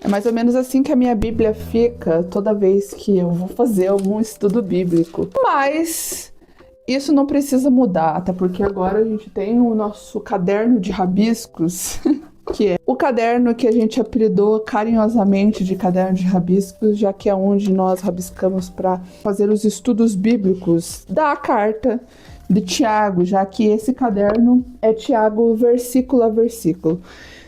É mais ou menos assim que a minha Bíblia fica toda vez que eu vou fazer algum estudo bíblico. Mas isso não precisa mudar, até porque agora a gente tem o nosso caderno de rabiscos, que é o caderno que a gente apelidou carinhosamente de caderno de rabiscos, já que é onde nós rabiscamos para fazer os estudos bíblicos da carta de Tiago, já que esse caderno é Tiago versículo a versículo.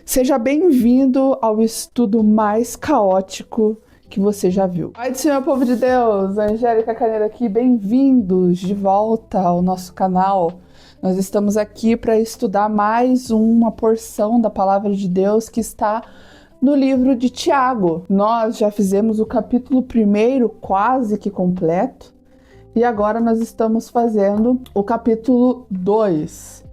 Seja bem-vindo ao estudo mais caótico que você já viu. Oi, Senhor, povo de Deus, Angélica Carneiro aqui, bem-vindos de volta ao nosso canal. Nós estamos aqui para estudar mais uma porção da Palavra de Deus que está no livro de Tiago. Nós já fizemos o capítulo 1 quase que completo e agora nós estamos fazendo o capítulo 2.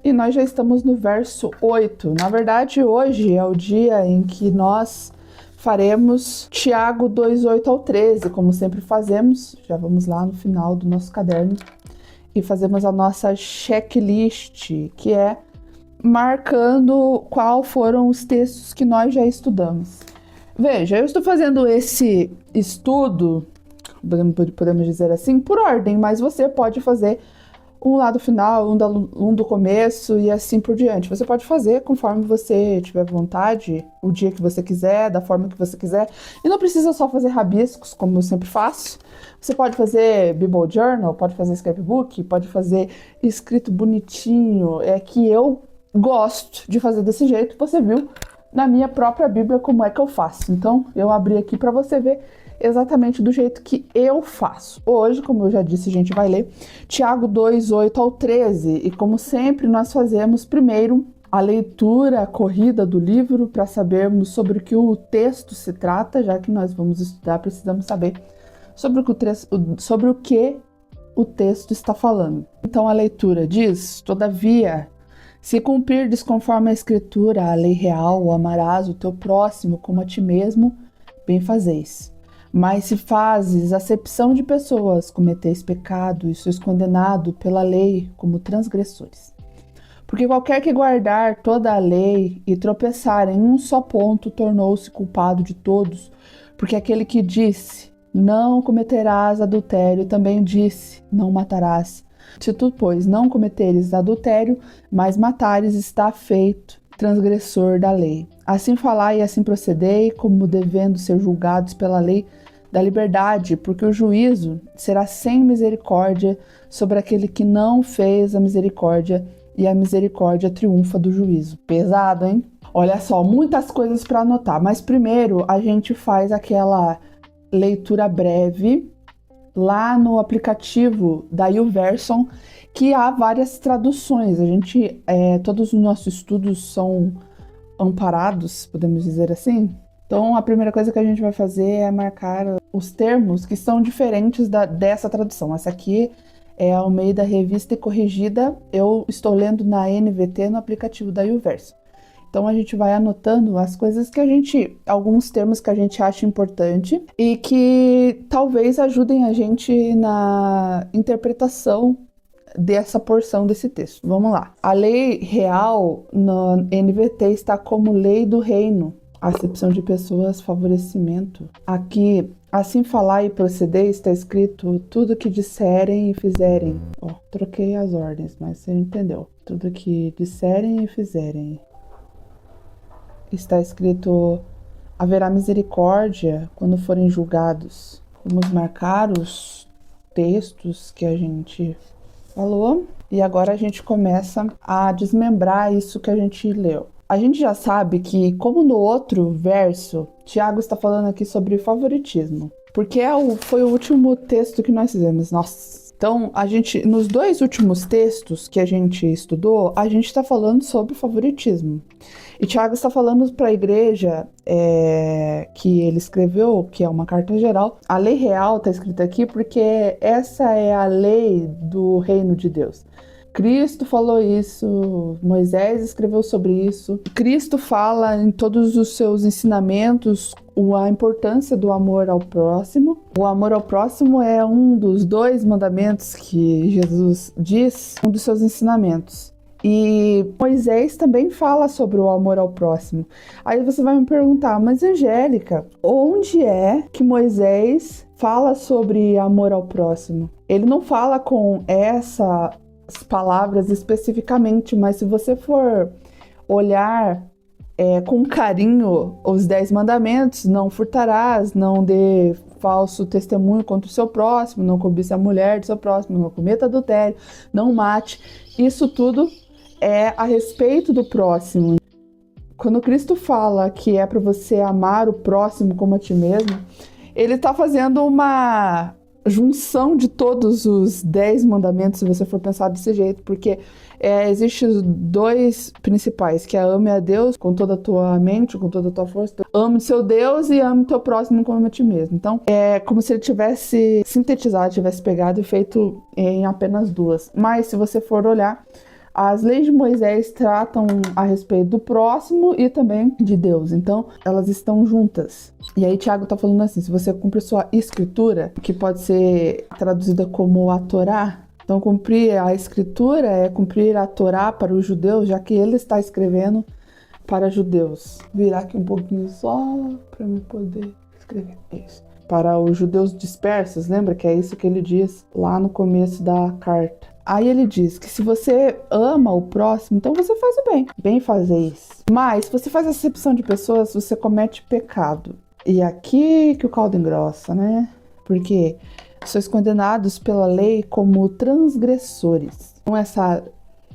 E nós já estamos no verso 8. Na verdade, hoje é o dia em que nós faremos Tiago 2, 8 ao 13, como sempre fazemos. Já vamos lá no final do nosso caderno e fazemos a nossa checklist, que é marcando qual foram os textos que nós já estudamos. Veja, eu estou fazendo esse estudo, podemos dizer assim, por ordem, mas você pode fazer um lá do final, um do começo e assim por diante. Você pode fazer conforme você tiver vontade, o dia que você quiser, da forma que você quiser. E não precisa só fazer rabiscos, como eu sempre faço. Você pode fazer Bible Journal, pode fazer scrapbook, pode fazer escrito bonitinho. É que eu gosto de fazer desse jeito. Você viu na minha própria Bíblia como é que eu faço. Então, eu abri aqui para você ver exatamente do jeito que eu faço. Hoje, como eu já disse, a gente vai ler Tiago 2, 8 ao 13. E como sempre, nós fazemos primeiro a leitura corrida do livro para sabermos sobre o que o texto se trata. Já que nós vamos estudar, precisamos saber sobre o que o texto está falando. Então a leitura diz: todavia, se cumprirdes conforme a escritura, a lei real, amarás o teu próximo como a ti mesmo, bem fazeis. Mas se fazes acepção de pessoas, cometeis pecado e sois condenado pela lei como transgressores. Porque qualquer que guardar toda a lei e tropeçar em um só ponto, tornou-se culpado de todos. Porque aquele que disse, não cometerás adultério, também disse, não matarás. Se tu, pois, não cometeres adultério, mas matares, está feito transgressor da lei. Assim falai e assim procedei, como devendo ser julgados pela lei da liberdade, porque o juízo será sem misericórdia sobre aquele que não fez a misericórdia, e a misericórdia triunfa do juízo. Pesado, hein? Olha só, muitas coisas para anotar, mas primeiro a gente faz aquela leitura breve lá no aplicativo da YouVersion, que há várias traduções. Todos os nossos estudos são amparados, podemos dizer assim. Então, a primeira coisa que a gente vai fazer é marcar os termos que são diferentes dessa tradução. Essa aqui é ao meio da Revista e Corrigida. Eu estou lendo na NVT no aplicativo da YouVersion. Então, a gente vai anotando as coisas alguns termos que a gente acha importante e que talvez ajudem a gente na interpretação dessa porção desse texto. Vamos lá. A lei real na NVT está como lei do reino. Acepção de pessoas, favorecimento. Aqui, assim falar e proceder, está escrito tudo que disserem e fizerem. Troquei as ordens, mas você entendeu. Tudo que disserem e fizerem. Está escrito, haverá misericórdia quando forem julgados. Vamos marcar os textos que a gente falou. E agora a gente começa a desmembrar isso que a gente leu. A gente já sabe que, como no outro verso, Tiago está falando aqui sobre favoritismo. Porque foi o último texto que nós fizemos. Nossa! Então, nos dois últimos textos que a gente estudou, a gente está falando sobre favoritismo. E Tiago está falando para a igreja que ele escreveu, que é uma carta geral. A lei real está escrita aqui porque essa é a lei do reino de Deus. Cristo falou isso, Moisés escreveu sobre isso. Cristo fala em todos os seus ensinamentos a importância do amor ao próximo. O amor ao próximo é um dos 2 mandamentos que Jesus diz, um dos seus ensinamentos. E Moisés também fala sobre o amor ao próximo. Aí você vai me perguntar, mas Angélica, onde é que Moisés fala sobre amor ao próximo? Ele não fala com essas palavras especificamente, mas se você for olhar com carinho os 10 mandamentos, não furtarás, não dê falso testemunho contra o seu próximo, não cobice a mulher do seu próximo, não cometa adultério, não mate, isso tudo é a respeito do próximo. Quando Cristo fala que é para você amar o próximo como a ti mesmo, ele está fazendo uma junção de todos os 10 mandamentos, se você for pensar desse jeito, porque existem 2 principais, que é ame a Deus com toda a tua mente, com toda a tua força, ame seu Deus e ame teu próximo como a ti mesmo. Então, é como se ele tivesse sintetizado, tivesse pegado e feito em apenas 2. Mas, se você for olhar, as leis de Moisés tratam a respeito do próximo e também de Deus. Então, elas estão juntas. E aí, Tiago está falando assim, se você cumprir sua escritura, que pode ser traduzida como a Torá, então cumprir a escritura é cumprir a Torá para os judeus, já que ele está escrevendo para judeus. Virar aqui um pouquinho só para eu poder escrever isso. Para os judeus dispersos, lembra que é isso que ele diz lá no começo da carta. Aí ele diz que se você ama o próximo, então você faz o bem. Bem fazer isso. Mas se você faz acepção de pessoas, você comete pecado. E aqui que o caldo engrossa, né? Porque sois condenados pela lei como transgressores. Então essa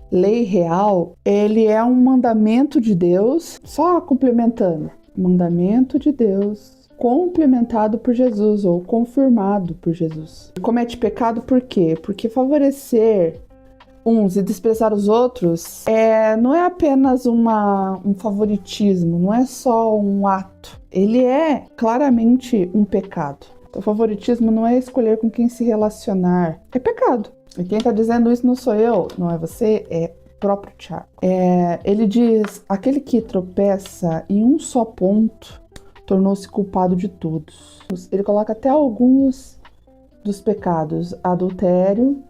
lei real, ele é um mandamento de Deus, só complementando. Mandamento de Deus complementado por Jesus ou confirmado por Jesus. Comete pecado por quê? Porque favorecer uns e desprezar os outros não é apenas um favoritismo, não é só um ato. Ele é claramente um pecado. Então, favoritismo não é escolher com quem se relacionar, é pecado. E quem está dizendo isso não sou eu, não é você, é próprio Tiago. Ele diz, aquele que tropeça em um só ponto tornou-se culpado de todos. Ele coloca até alguns dos pecados, adultério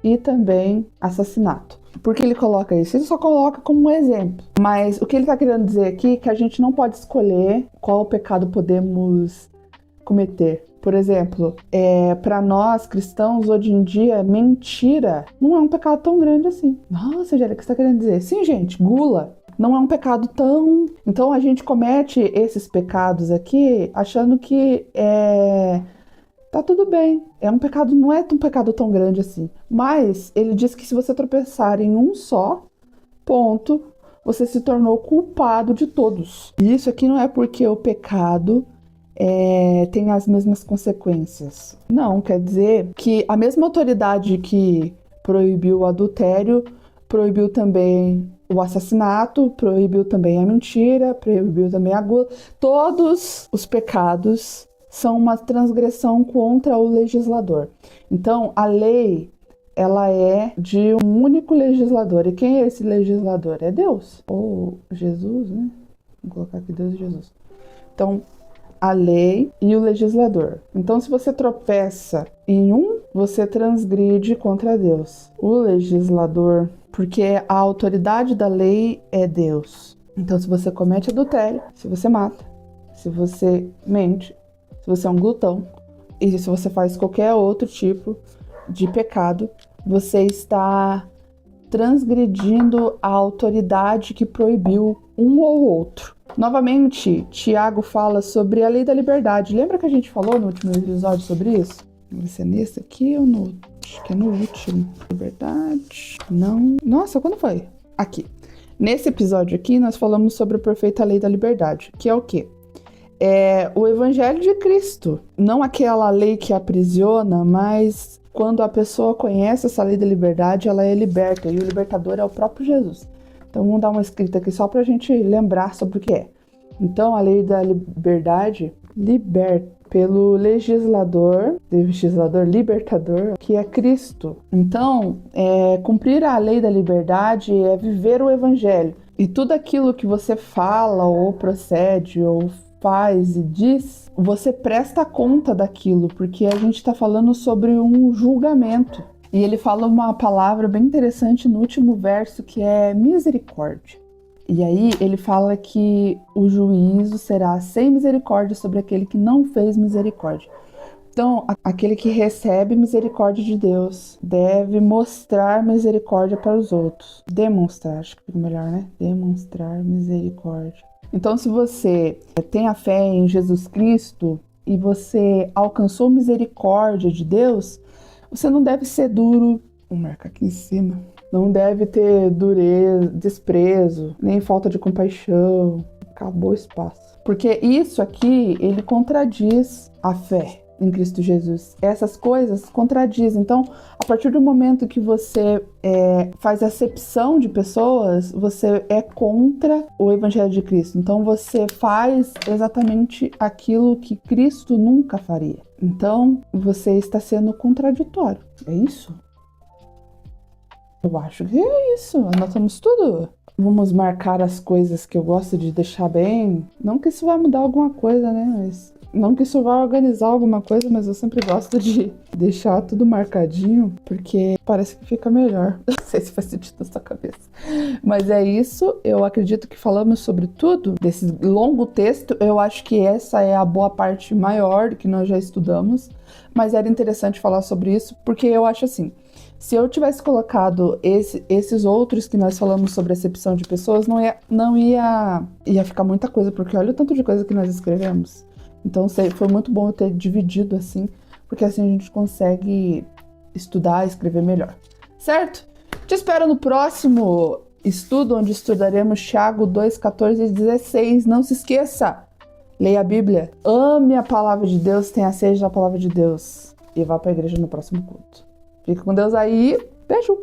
e também assassinato. Por que ele coloca isso? Ele só coloca como um exemplo. Mas o que ele está querendo dizer aqui é que a gente não pode escolher qual pecado podemos cometer. Por exemplo, para nós cristãos, hoje em dia, mentira não é um pecado tão grande assim. Nossa, Angélica, o que você está querendo dizer? Sim, gente, gula não é um pecado tão... Então a gente comete esses pecados aqui achando que tá tudo bem. Não é um pecado tão grande assim. Mas ele diz que se você tropeçar em um só ponto, você se tornou culpado de todos. E isso aqui não é porque o pecado tem as mesmas consequências. Não, quer dizer que a mesma autoridade que proibiu o adultério, proibiu também o assassinato, proibiu também a mentira, proibiu também a gula. Todos os pecados são uma transgressão contra o legislador. Então, a lei, ela é de um único legislador. E quem é esse legislador? É Deus. Ou Jesus, né? Vou colocar aqui Deus e Jesus. Então, a lei e o legislador. Então, se você tropeça em um, você transgride contra Deus. O legislador, porque a autoridade da lei é Deus. Então, se você comete adultério, se você mata, se você mente, se você é um glutão, e se você faz qualquer outro tipo de pecado, você está transgredindo a autoridade que proibiu um ou outro. Novamente, Tiago fala sobre a lei da liberdade. Lembra que a gente falou no último episódio sobre isso? Vai ser nesse aqui ou no outro? Acho que é no último. Liberdade. Não. Nossa, quando foi? Aqui. Nesse episódio aqui, nós falamos sobre a perfeita lei da liberdade, que é o quê? É o evangelho de Cristo. Não aquela lei que aprisiona, mas quando a pessoa conhece essa lei da liberdade, ela é liberta. E o libertador é o próprio Jesus. Então, vamos dar uma escrita aqui só para a gente lembrar sobre o que é. Então, a lei da liberdade liberta pelo legislador libertador, que é Cristo. Então, cumprir a lei da liberdade é viver o evangelho. E tudo aquilo que você fala, ou procede, ou faz e diz, você presta conta daquilo, porque a gente está falando sobre um julgamento. E ele fala uma palavra bem interessante no último verso, que é misericórdia. E aí ele fala que o juízo será sem misericórdia sobre aquele que não fez misericórdia. Então, aquele que recebe misericórdia de Deus deve mostrar misericórdia para os outros. Demonstrar, acho que fica melhor, né? Demonstrar misericórdia. Então, se você tem a fé em Jesus Cristo e você alcançou misericórdia de Deus, você não deve ser duro. Vou marcar aqui em cima. Não deve ter dureza, desprezo, nem falta de compaixão. Acabou o espaço. Porque isso aqui, ele contradiz a fé em Cristo Jesus. Essas coisas contradizem. Então, a partir do momento que você faz acepção de pessoas, você é contra o Evangelho de Cristo. Então, você faz exatamente aquilo que Cristo nunca faria. Então, você está sendo contraditório. É isso? Eu acho que é isso. Anotamos tudo. Vamos marcar as coisas que eu gosto de deixar bem. Não que isso vai mudar alguma coisa, né? Mas não que isso vai organizar alguma coisa, mas eu sempre gosto de deixar tudo marcadinho, porque parece que fica melhor. Não sei se faz sentido na sua cabeça. Mas é isso. Eu acredito que falamos sobre tudo desse longo texto. Eu acho que essa é a boa parte maior que nós já estudamos. Mas era interessante falar sobre isso, porque eu acho assim, se eu tivesse colocado esses outros que nós falamos sobre acepção de pessoas, não ia ficar muita coisa, porque olha o tanto de coisa que nós escrevemos. Então foi muito bom eu ter dividido assim, porque assim a gente consegue estudar e escrever melhor. Certo? Te espero no próximo estudo, onde estudaremos Tiago 2, 14 e 16. Não se esqueça, leia a Bíblia, ame a palavra de Deus, tenha sede da palavra de Deus e vá para a igreja no próximo culto. Fica com Deus aí. Beijo!